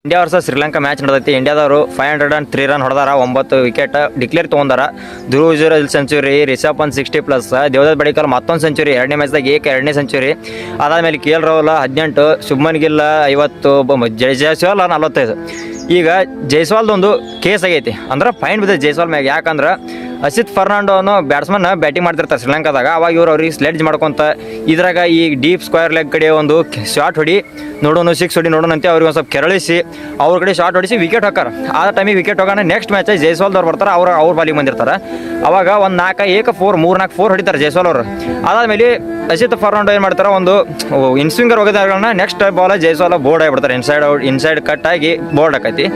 India versus Sri Lanka match ನಡೆದೈತಿ. ಇಂಡಿಯಾದವರು 503 run ಹೊಡೆದಾರ, 9 ವಿಕೆಟ್ ಡಿಕ್ಲೇರ್ ತೊಗೊಂಡಾರ. ಧ್ರುವ್ ಜುರೇಲ್ ಸೆಂಚುರಿ, ರಿಷಬ್ ಪಂತ್ 60+, ದೇವದತ್ ಪಡಿಕ್ಕಲ್ ಮತ್ತೊಂದು ಸೆಂಚುರಿ, ಎರಡನೇ ಮ್ಯಾಚ್ದಾಗ ಎರಡನೇ ಸೆಂಚುರಿ. ಅದಾದಮೇಲೆ KL ರಾಹುಲ್ 18, ಶುಭ್ಮನ್ ಗಿಲ್ 50, ಜೈಸ್ವಾಲ್ 45. ಈಗ ಜೈಸ್ವಾಲ್ದೊಂದು ಕೇಸ್ ಆಗೈತಿ, ಅಂದ್ರೆ ಫೈನ್ ಬಿದ್ದ ಜೈಸ್ವಾಲ್ ಮ್ಯಾಗ. ಯಾಕಂದ್ರೆ ಅಸಿತ್ ಫರ್ನಾಂಡೋ ಅನ್ನೋ ಬ್ಯಾಟ್ಸ್ಮನ್ ಬ್ಯಾಟಿಂಗ್ ಮಾಡ್ತಿರ್ತಾರೆ ಶ್ರೀಲಂಕಾದಾಗ. ಅವಾಗ ಇವ್ರು ಅವ್ರಿಗೆ ಸ್ಲೆಡ್ಜ್ ಮಾಡ್ಕೊತ ಇದ್ರಾಗ ಈ ಡೀಪ್ ಸ್ಕ್ವೇರ್ ಲೆಗ್ ಕಡೆ ಒಂದು ಶಾಟ್ ಹೊಡಿ ನೋಡೋಣ, 6 ಹೊಡಿ ನೋಡೋಣ ಅಂತ ಅವ್ರಿಗೆ ಒಂದು ಸ್ವಲ್ಪ ಕೆರಳಿಸಿ ಅವ್ರ ಕಡೆ ಶಾಟ್ ಹೊಡಿಸಿ ವಿಕೆಟ್ ಹಾಕಾರ. ಆ ಟೈಮಿಗೆ ವಿಕೆಟ್ ಹೋಗೋಣ. ನೆಕ್ಸ್ಟ್ ಮ್ಯಾಚ್ ಜೈಸ್ವಾಲ್ದವ್ರು ಬರ್ತಾರೆ, ಅವ್ರ ಬಾಲಿಗೆ ಬಂದಿರ್ತಾರೆ. ಅವಾಗ ಒಂದು 4 ಹೊಡಿತಾರೆ ಜೈಸ್ವಾಲ್ ಅವರು. ಅದಾದಮೇಲೆ ಅಸಿತ್ ಫರ್ನಾಂಡೋ ಏನು ಮಾಡ್ತಾರೆ, ಒಂದು ಇನ್ಸ್ವಿಂಗರ್ ಹೋಗೋದಾಗಳನ್ನ ನೆಕ್ಸ್ಟ್ ಬಾಲ್ ಜೈಸ್ವಾಲ್ ಬೋರ್ಡ್ ಆಗಿಬಿಡ್ತಾರೆ. ಇನ್ಸೈಡ್ ಕಟ್ ಆಗಿ ಬೋರ್ಡ್ ಹಾಕೈತಿ.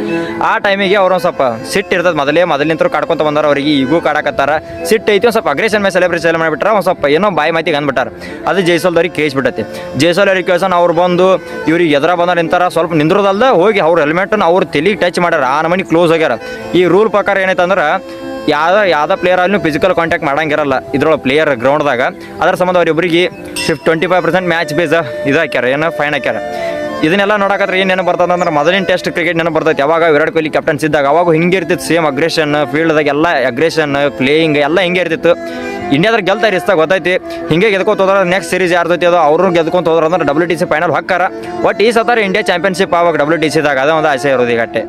ಆ ಟೈಮಿಗೆ ಅವ್ರು ಒಂದು ಸ್ವಲ್ಪ ಸಿಟ್ಟು ಇರ್ತದೆ. ಮೊದಲಿನಿಂತರೂ ಕಾಡ್ಕೊಂತ ಬಂದಾರ, ಅವ್ರಿಗೆ ಈಗೂ ಕಾಡಕತ್ತಾರ, ಸಿಟ್ಟು ಐತಿ. ಒಂದು ಸ್ವಲ್ಪ ಅಗ್ರೆಷನ್ ಮೇಲೆ ಸೆಲೆಬ್ರೇಷನ್ ಮಾಡಿಬಿಟ್ರೆ ಒಂದು ಸ್ವಲ್ಪ ಏನೋ ಬಾಯಿ ಮಾತಿಗೆ ಅಂದ್ಬಿಟ್ಟಾರ. ಅದು ಜೈಸ್ವಾಲ್ದವ್ರಿಗೆ ಕೇಳಿಸ್ಬಿಟ್ಟೈತಿ. ಜೈಸ್ವಾಲ್ ಅವ್ರಿಗೆ ಕೇಳ್ಸೋಣ, ಅವ್ರು ಬಂದು ಇವ್ರಿಗೆ ಎದುರ ಬಂದ ನಿಂತಾರ, ಸ್ವಲ್ಪ ನಿಂದ್ರದಲ್ದ ಹೋಗಿ ಅವ್ರ ಹೆಲ್ಮೆಟನ್ನು ಅವ್ರು ತಲೆಗೆ ಟಚ್ ಮಾಡ್ಯಾರ. ಆ ನಮನಿ ಕ್ಲೋಸ್ ಆಗ್ಯಾರ. ಈ ರೂಲ್ ಪ್ರಕಾರ ಏನೈತೆ ಅಂದ್ರೆ ಯಾವುದೇ ಪ್ಲೇಯರ್ ಅಲ್ಲಿ ಫಿಸಿಕಲ್ ಕಾಂಟ್ಯಾಕ್ಟ್ ಮಾಡಂಗಿರಲ್ಲ ಇದ್ರೊಳಗೆ ಪ್ಲೇಯರ್ ಗ್ರೌಂಡ್ದಾಗ. ಅದರ ಸಂಬಂಧ ಅವ್ರಿಬ್ಬರಿಗೆ 25% ಮ್ಯಾಚ್ ಬೇಸ್ ಇದು ಹಾಕ್ಯಾರ, ಏನೋ ಫೈನ್ ಹಾಕ್ಯಾರ. ಇದನ್ನೆಲ್ಲ ನೋಡಕತ್ರೆ ಏನು ಬರ್ತದೆ ಅಂದ್ರೆ ಮೊದಲಿನ ಟೆಸ್ಟ್ ಕ್ರಿಕೆಟ್ ನೆನಪು ಬರ್ತೈತೆ. ಯಾವಾಗ ವಿರಾಟ್ ಕೊಹ್ಲಿ ಕ್ಯಾಪ್ಟನ್ಸ್ ಇದ್ದಾಗ ಅವಾಗ ಹಿಂಗೆ ಇರ್ತಿತ್ತು. ಸೇಮ್ ಅಗ್ರೆಷನ್ ಫೀಲ್ಡ್ದಾಗ ಎಲ್ಲ ಅಗ್ರೆಷನ್ ಪ್ಲೇಯಿಂಗ್ ಎಲ್ಲ ಹಿಂಗೆ ಇರ್ತಿತ್ತು. ಇಂಡಿಯಾದಾಗ ಗೆಲ್ತಾರೆ ಇಷ್ಟ ಗೊತ್ತೈತಿ. ಹಿಂಗೆ ಗೆದ್ಕೊಂತ ಹೋದ್ರೆ ನೆಕ್ಸ್ಟ್ ಸೀರೀಸ್ ಯಾರ್ದೈತಿ ಅದು ಅವ್ರು ಗೆದ್ಕೊಂತ ಹೋದ್ರೆ ಅಂದ್ರೆ WTC ಫೈನಲ್ ಹಾಕಾರ. ಬಟ್ ಈ ಸತರ ಇಂಡಿಯಾ ಚಾಂಪಿಯನ್ಶಿಪ್ ಆವಾಗ WTCದಾಗ ಅದೇ ಒಂದು ಆಸೆ ಇರೋದು ಈಗಟ್ಟೆ.